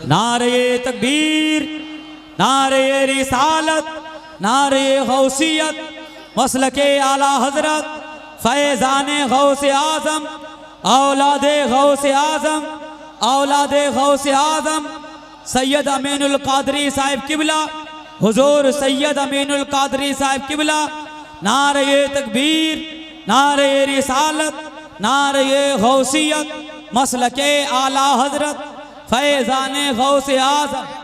नारे तकबीर, नारे रिसालत, नारे गौसियत, मसलके आला हजरत, फैज़ाने गौसे आज़म, औलादे गौसे आज़म, औलादे गौसे आज़म सैयद अमीनुल कादरी साहिब किबला, हुजूर सैयद अमीनुल कादरी साहिब किबला। नारे तकबीर, नारे रिसालत, नारे गौसियत, मसलके आला हजरत, फैज़ाने गौसे आज़म।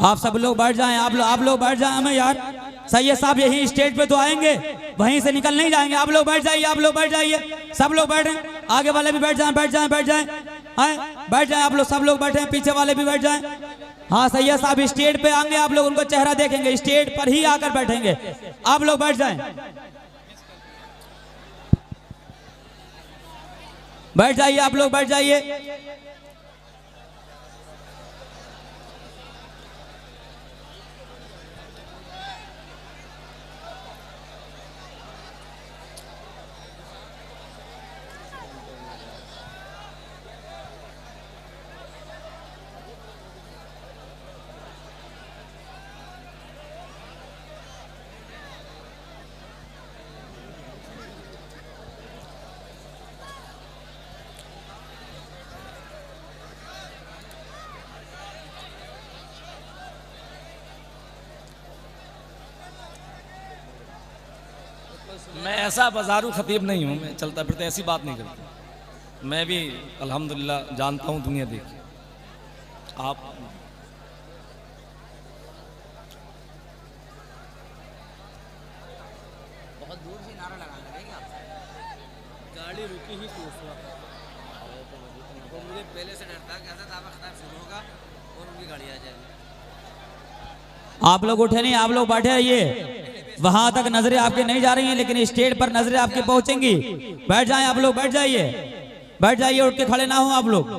आप सब लोग बैठ जाएं, आप लोग बैठ जाएं। हमें यार सैयद साहब यही स्टेज पे तो आएंगे, वहीं से निकल नहीं जाएंगे। आप लोग बैठ जाइए, आप लोग बैठ जाइए, सब लोग बैठें, आगे वाले भी बैठ जाएं, बैठ जाएं, बैठ जाएं, बैठ जाएं। आप लोग सब लोग बैठे, पीछे वाले भी बैठ जाएं। हाँ, सैयद साहब स्टेज पे आएंगे, आप लोग उनको चेहरा देखेंगे, स्टेज पर ही आकर बैठेंगे। आप लोग बैठ जाएं, बैठ जाइए, आप लोग बैठ जाइए। मैं ऐसा बाजारू खतीब नहीं हूँ, मैं चलता फिरता ऐसी बात नहीं करता। मैं भी अल्हम्दुलिल्लाह जानता हूँ दुनिया देखी। आप बहुत दूर से नारा लगाने लगेंगे आप। गाड़ी रुकी ही तो मुझे पहले से डर था कि ऐसा दावा खताब शुरू होगा और उनकी गाड़ी आ जाएगी। आप लोग उठे नहीं, आप लोग बैठे रहिए। वहां तक नजरें आपके नहीं जा रही हैं, लेकिन स्टेज पर नजरें आपके पहुंचेंगी। बैठ जाएं, आप लोग बैठ जाइए, बैठ जाइए, उठ के खड़े ना हो आप लोग।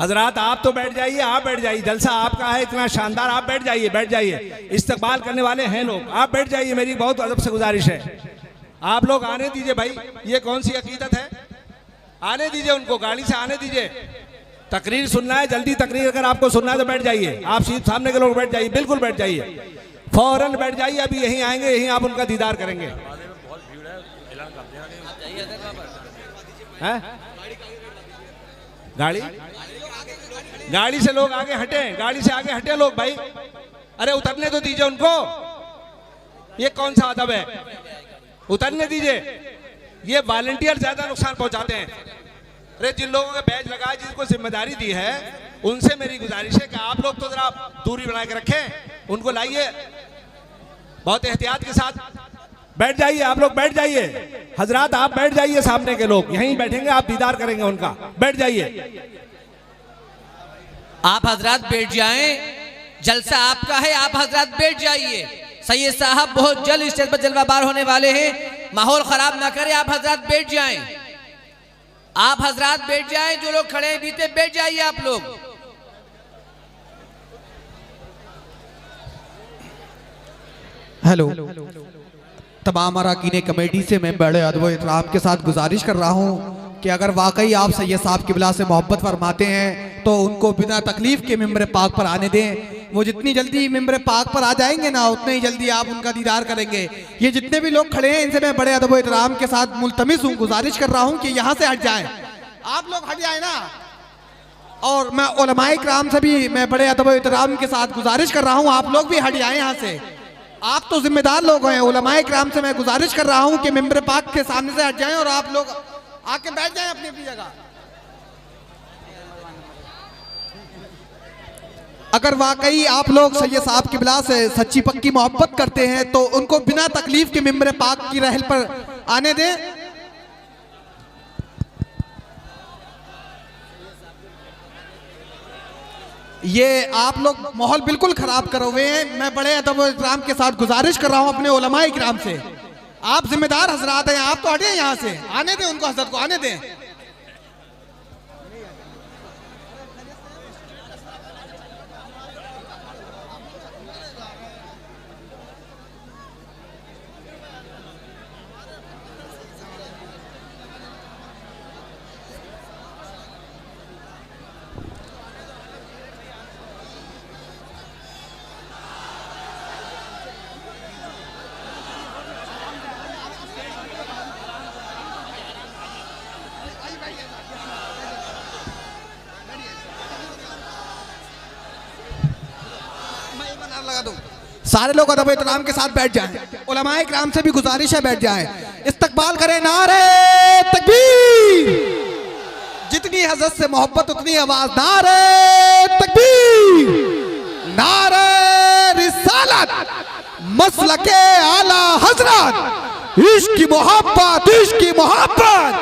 हजरात आप तो बैठ जाइए, आप बैठ जाइए, जलसा आपका है इतना शानदार, आप बैठ जाइए, बैठ जाइए। इस्तकबाल करने वाले हैं लोग, आप बैठ जाइए। मेरी बहुत अदब से गुजारिश है, आप लोग आने दीजिए भाई। ये कौन सी अकीदत है? आने दीजिए उनको, गाड़ी से आने दीजिए। तकरीर सुनना है, जल्दी तकरीर अगर आपको सुनना है तो बैठ जाइए। आप सीट सामने के लोग बैठ जाइए, बिल्कुल बैठ जाइए, फौरन बैठ जाइए। अभी यहीं आएंगे, यहीं आप उनका दीदार करेंगे। हैं? गाड़ी से लोग आगे हटे, गाड़ी से आगे हटे लोग भाई। अरे उतरने तो दीजिए उनको, ये कौन सा अदब है? उतरने दीजिए। ये वॉलंटियर ज्यादा नुकसान पहुंचाते हैं। अरे जिन लोगों के बैच लगा है, जिनको जिम्मेदारी दी है, उनसे मेरी गुजारिश है कि आप लोग तो जरा दूरी बना के रखें, उनको लाइए बहुत एहतियात के साथ। बैठ जाइए, आप लोग बैठ जाइए। हजरात आप बैठ जाइए, सामने के लोग यहीं बैठेंगे, आप दीदार करेंगे उनका। बैठ जाइए, आप हजरात बैठ जाएं, जलसा आपका है, आप हजरात बैठ जाइए। सैयद साहब बहुत जल्द स्टेज पर जलवाबार होने वाले हैं, माहौल खराब ना करें। आप हजरात बैठ जाएं, आप हजरात बैठ जाएं। जो लोग खड़े हैं बीते, बैठ जाइए आप लोग। हेलो, तमाम अरकान कमेटी से मैं बड़े अदब व एहतराम के साथ गुजारिश कर रहा हूँ कि अगर वाकई आप सैयद साहब किबला से मोहब्बत फरमाते हैं तो उनको बिना तकलीफ के मिंबर पाक पर आने दें। वो जितनी जल्दी मिंबर पाक पर आ जाएंगे ना, उतने ही जल्दी आप उनका दीदार करेंगे। ये जितने भी लोग खड़े हैं, इनसे मैं बड़े अदब व एहतराम के साथ मुल्तमिस हूँ, गुजारिश कर रहा हूँ कि यहाँ से हट जाएं। आप लोग हट जाए ना। और मैं उलमाए किराम से भी मैं बड़े अदब व एहतराम के साथ गुजारिश कर रहा हूँ, आप लोग भी हट जाएं यहाँ से। आप तो जिम्मेदार लोग हैं। उलमाए किराम से मैं गुजारिश कर रहा हूँ कि मिंबर पाक के सामने से हट जाएं और आप लोग आके बैठ जाएं अपनी अपनी जगह। अगर वाकई आप लोग सैयद साहब किबला से सच्ची पक्की मोहब्बत करते हैं तो उनको बिना तकलीफ के मिंबर पाक की रहल पर आने दें। ये आप लोग माहौल बिल्कुल खराब करे हुए हैं। मैं बड़े अदब व इकराम के साथ गुजारिश कर रहा हूं अपने उलमाए किराम से, आप जिम्मेदार हजरात हैं, आप तो हटे यहाँ से, आने दें उनको, हजरत को आने दें। लगा दूं। सारे लोग अदब इत्तराम के साथ बैठ जाएं। उलमाए किराम से भी गुजारिश है बैठ जाएं। इस्तकबाल करें नारे तकबीर। जितनी हजरत से मोहब्बत उतनी आवाज नारे तकबीर, नारे रिसालत, मसलके आला हजरत, इश्क की मोहब्बत, इश्क की मोहब्बत,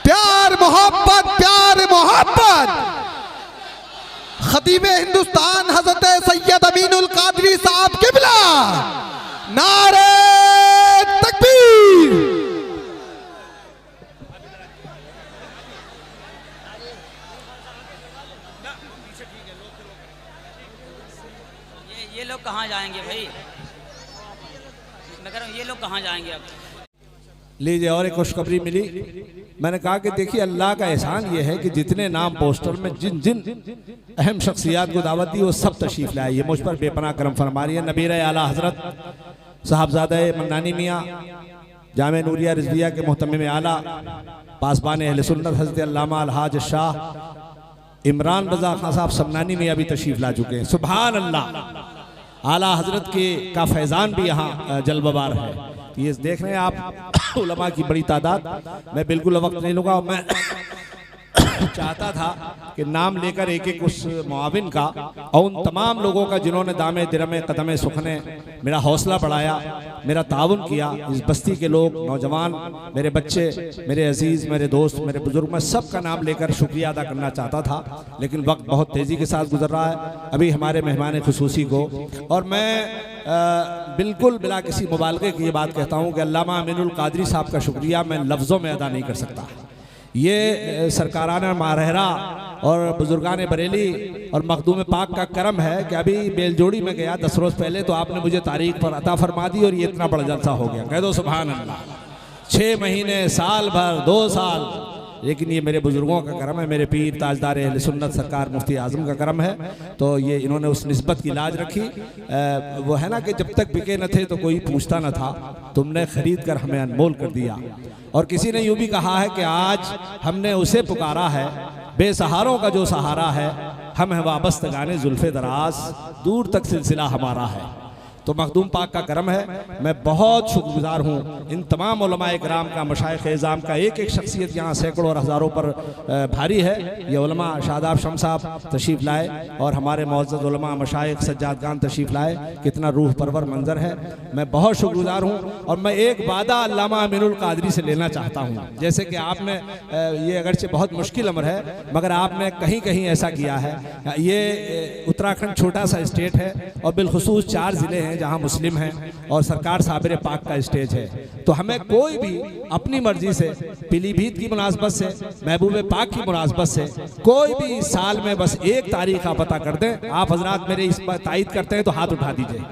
प्यार मोहब्बत, प्यार मोहब्बत। खतीब हिंदुस्तान हजरत सैयद अमीनुल कादरी साहब किबला, नारे तकबीर। ये लोग कहाँ जाएंगे भाई? मैं कह रहा हूँ ये लोग कहाँ जाएंगे अब? लीजिए और एक खुशखबरी मिली। मैंने कहा कि देखिए अल्लाह का एहसान ये है कि जितने नाम पोस्टर में जिन जिन अहम शख्सियात को दावत दी वो सब तशरीफ लाए। ये मुझ पर बेपनाह करम फरमा रही है। नबीर आला हजरत साहबजादा मन्नानी मियाँ, जामे नूरिया रिजविया के मोहतमिम आला, पासबान अहले सुन्नत हज़रत अल्लामा अलहाज शाह इमरान रज़ा खान साहब समनानी मियाँ भी तशरीफ ला चुके हैं। सुभान अल्लाह। आला हजरत के का फैज़ान भी यहाँ जलवाबार है। ये देख रहे हैं आप उलमा की बड़ी तादाद। मैं बिल्कुल वक्त नहीं लूँगा। मैं चाहता था कि नाम लेकर एक एक उस मुआविन का और उन तमाम लोगों का जिन्होंने दामे दिरमे कदमे सुखने मेरा हौसला बढ़ाया, मेरा ताउन किया। इस बस्ती के लोग, नौजवान, मेरे बच्चे, मेरे अजीज़, मेरे दोस्त, मेरे बुजुर्ग, मैं सब का नाम लेकर शुक्रिया अदा करना चाहता था, लेकिन वक्त बहुत तेज़ी के साथ गुजर रहा है। अभी हमारे मेहमान खुसूसी को, और मैं बिल्कुल बिला किसी मुबालगे की ये बात कहता हूँ कि अल्लामा अमीनुल कादरी साहब का शुक्रिया मैं लफ्ज़ों में अदा नहीं कर सकता। ये सरकाराना मारहरा और बुजुर्गान बरेली और मखदूम पाक का करम है कि अभी बेलजोड़ी में गया 10 रोज़ पहले, तो आपने मुझे तारीख पर अता फरमा दी और ये इतना बड़ा जलसा हो गया। कह दो सुभान अल्लाह। 6 महीने, साल भर, 2 साल, लेकिन ये मेरे बुजुर्गों का करम है, मेरे पीर ताजदार अहले सुन्नत सरकार मुफ्ती आज़म का करम है। तो ये इन्होंने उस निस्बत की लाज रखी। वो है ना कि जब तक बिके न थे तो कोई पूछता न था, तुमने खरीद कर हमें अनमोल कर दिया। और किसी ने यूँ भी कहा है कि आज हमने उसे पुकारा है, बेसहारों का जो सहारा है, हम है वाबस्तगाने जुल्फ़े दराज, दूर तक सिलसिला हमारा है। तो मखदूम पाक का करम है। मैं बहुत शुक्रगुजार हूँ इन तमाम उलमाए किराम का, मशाइख एज़ाम का। एक एक शख्सियत यहाँ सैकड़ों और हज़ारों पर भारी है। ये उलमा शादाब शम साहब तशरीफ़ लाए और हमारे मुअज़्ज़ज़ उलमा मशाइख सज्जादगान तशरीफ़ लाए। कितना रूह परवर मंजर है। मैं बहुत शुक्रगुजार हूँ। और मैं एक वादा अल्लामा अमीनुल कादरी से लेना चाहता हूँ। जैसे कि आपने ये अगरचे बहुत मुश्किल अमर है, मगर आपने कहीं कहीं ऐसा किया है। ये उत्तराखंड छोटा सा स्टेट है और बिलखुसूस 4 ज़िले हैं जहाँ मुस्लिम हैं और सरकार साबिर पाक का स्टेज है। तो हमें कोई भी अपनी मर्जी से, पीलीभीत की मुनासबत से, महबूब पाक की मुनासबत से, कोई भी साल में बस एक तारीख आप अता कर दें। आप हजरात मेरे इस पर तायद करते हैं तो हाथ उठा दीजिए,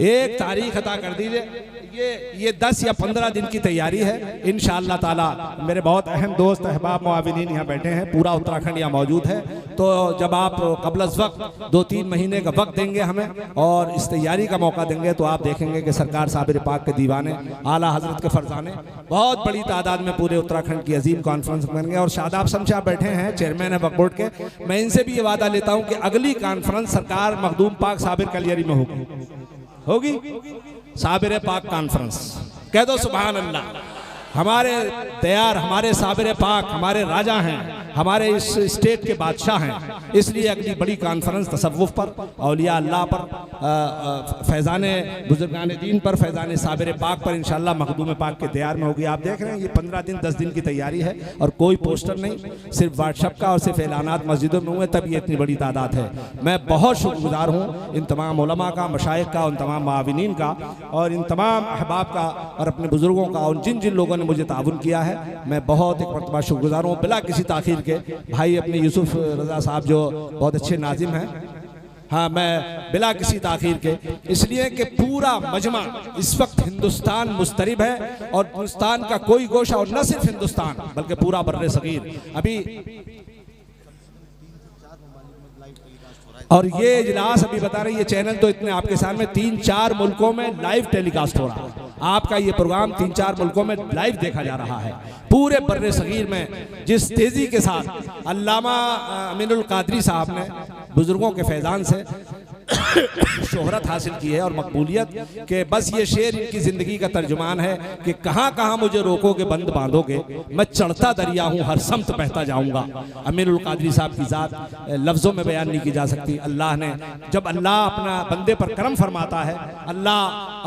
एक तारीख अता कर दीजिए। ये 10 या 15 दिन की तैयारी है इंशाअल्लाह ताला। मेरे बहुत अहम दोस्त अहबाब मुआविनीन यहाँ बैठे हैं, पूरा उत्तराखंड यहाँ मौजूद है। तो जब आप कबल अज़ वक्त 2-3 महीने का वक्त देंगे हमें और इस तैयारी का मौका देंगे, तो आप देखेंगे कि सरकार साबिर पाक के दीवाने, आला हजरत के फरजाने बहुत बड़ी तादाद में पूरे उत्तराखंड की अजीम कॉन्फ्रेंस करेंगे। और शादाब शमशाह बैठे हैं, चेयरमैन है वक्फ बोर्ड के। मैं इनसे भी ये वादा लेता हूँ कि अगली कॉन्फ्रेंस सरकार मखदूम पाक साबिर कलियरी में होगी साबिर पाक कॉन्फ्रेंस। कह दो सुभान अल्लाह। हमारे तैयार, हमारे साबिर पाक हमारे राजा हैं, हमारे इस स्टेट के बादशाह हैं। इसलिए अगली बड़ी कॉन्फ्रेंस तसव्वुफ पर, औलिया अल्लाह पर, फैज़ाने बुजुर्गान दीन पर, फैज़ाने साबिर पाक पर इंशाअल्लाह मखदूम पाक के तैयार में होगी। आप देख रहे हैं ये 15 दिन 10 दिन की तैयारी है और कोई पोस्टर नहीं, सिर्फ व्हाट्सएप का और सिर्फ ऐलानात मस्जिदों में हुए, तब ये इतनी बड़ी तादाद है। मैं बहुत शुक्रगुजार हूँ इन तमाम उलमा का, मशाइख का, उन तमाम मुआविनीन का और इन तमाम अहबाब का और अपने बुजुर्गों का और जिन जिन लोगों ने मुझे ताउन किया है। मैं बहुत एक मरतबा शुक्रगुजार हूँ। बिला किसी ताख़ीर के भाई अपने यूसुफ रज़ा साहब जो बहुत अच्छे नाजिम हैं, हाँ, मैं बिला किसी ताख़ीर के, इसलिए कि पूरा मजमा इस वक्त हिंदुस्तान मुस्तरिब है और हिंदुस्तान का कोई गोशा, और न सिर्फ हिंदुस्तान बल्कि पूरा बर्रे सगीर। अभी और ये इजलास अभी बता रही है चैनल तो इतने आपके सामने 3-4 मुल्कों में लाइव टेलीकास्ट हो रहा है। आपका ये प्रोग्राम 3-4 मुल्कों में लाइव देखा जा रहा है। पूरे बर्रे सगीर में जिस तेज़ी के साथ अल्लामा अमीनुल कादरी साहब ने बुजुर्गों के फैज़ान से शोहरत हासिल की है और मकबूलियत कि बस ये शेर इनकी ज़िंदगी का तर्जुमान है कि कहाँ कहाँ मुझे रोकोगे, बंद बांधोगे, मैं चढ़ता दरिया हूँ, हर समत बहता जाऊँगा। अमीरुल कादरी साहब की ज़ात लफ्ज़ों में बयान नहीं की जा सकती। अल्लाह ने जब अल्लाह अपना बंदे पर करम फरमाता है, अल्लाह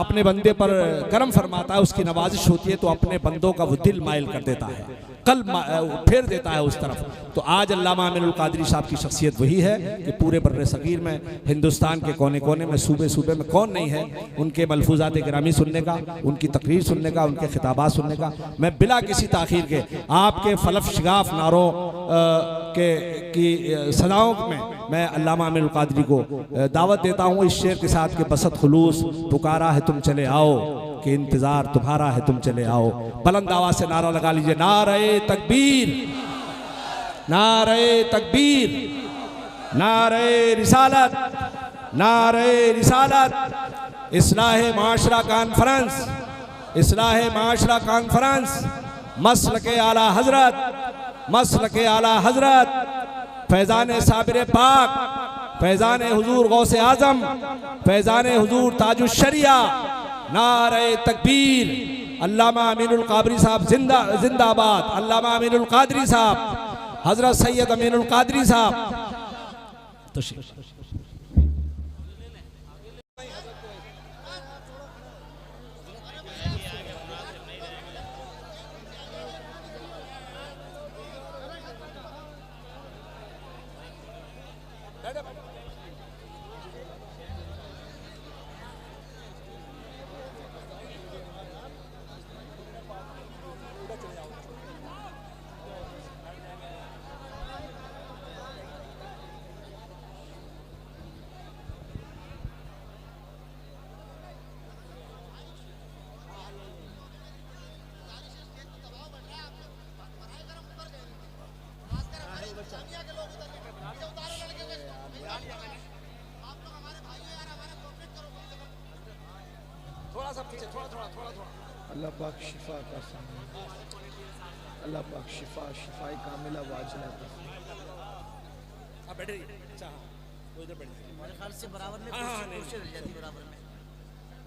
अपने बंदे पर करम फरमाता है, उसकी नवाजिश होती है तो अपने बंदों का वो दिल माइल कर देता है, कल फेर देता है उस तरफ। तो आज अल्लामा अमीरुल कादरी साहब की शख्सियत वही है कि पूरे बर्रे सगीर में, हिंदुस्तान के कोने कोने में, सूबे सूबे में कौन नहीं है उनके मलफूजात गिरामी सुनने का, उनकी तकरीर सुनने का, उनके खिताबात सुनने का। मैं बिला किसी ताखीर के आपके फलफ शिगाफ नारों की सदाओं में मैं अल्लामा अमीरुल कादरी को दावत देता हूँ इस शेर के साथ कि बसत खुलूस पुकारा है तुम चले आओ, कि इंतजार तुम्हारा है तुम चले आओ। बुलंद आवाज से नारा लगा लीजिए, नारे तकबीर, नारे तकबीर, नारे रिसालत, नारे रिसालत। इस्लाह माशरा कॉन्फ्रेंस, इस्लाह माशरा कॉन्फ्रेंस, मसल के आला हजरत, मसल के आला हजरत फैजान साबिर पाक, फैजान हुजूर गौसे आजम, फैजान हुजूर ताजुश शरिया, नारे तकबीर। अल्लामा अमीनुल कादरी साहब जिंदाबाद, अल्लामा अमीनुल कादरी साहब, हजरत सैयद अमीनुल कादरी साहब। अल्लाह पाक शिफा का सामने, अल्लाह पाक शिफा शिफाई कामिला वाजिला का। आप बैठ रहिए, अच्छा वो इधर बैठ जाइए। मेरे ख्याल से बराबर में कुर्सी डल जाती है, बराबर में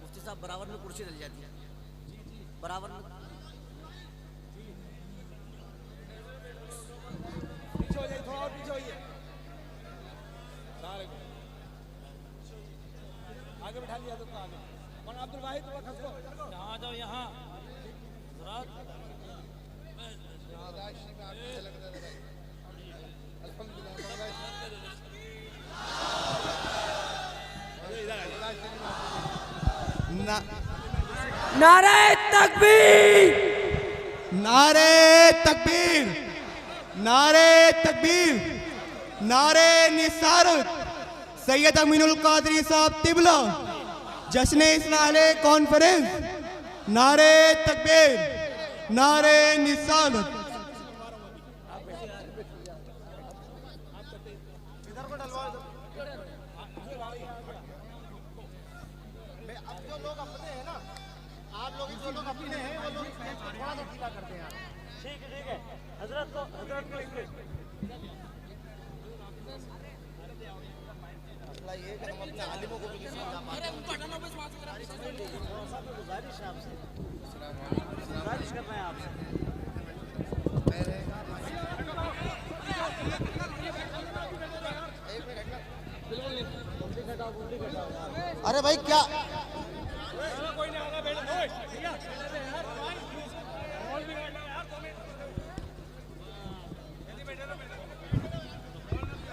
मुफ्ती साहब बराबर में कुर्सी डल जाती है, बराबर में। पीछे हो जाइए, थोड़ा और पीछे होइए, सारे को आगे बैठा लिया तो आगे। कौन अब्दुल वाहिद खसको यहाँ जाओ, यहाँ नारे तकबीर, नारे तकबीर, नारे तकबीर, नारे निसारत। सैयद अमीनुल कादरी साहब तिबला जश्न इस्लाह कॉन्फ्रेंस, नारे तकबीर, नारे निसारत। अरे भाई क्या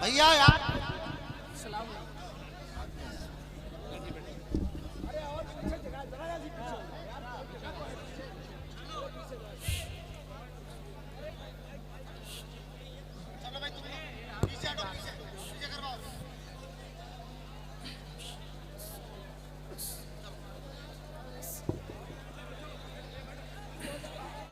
भैया यार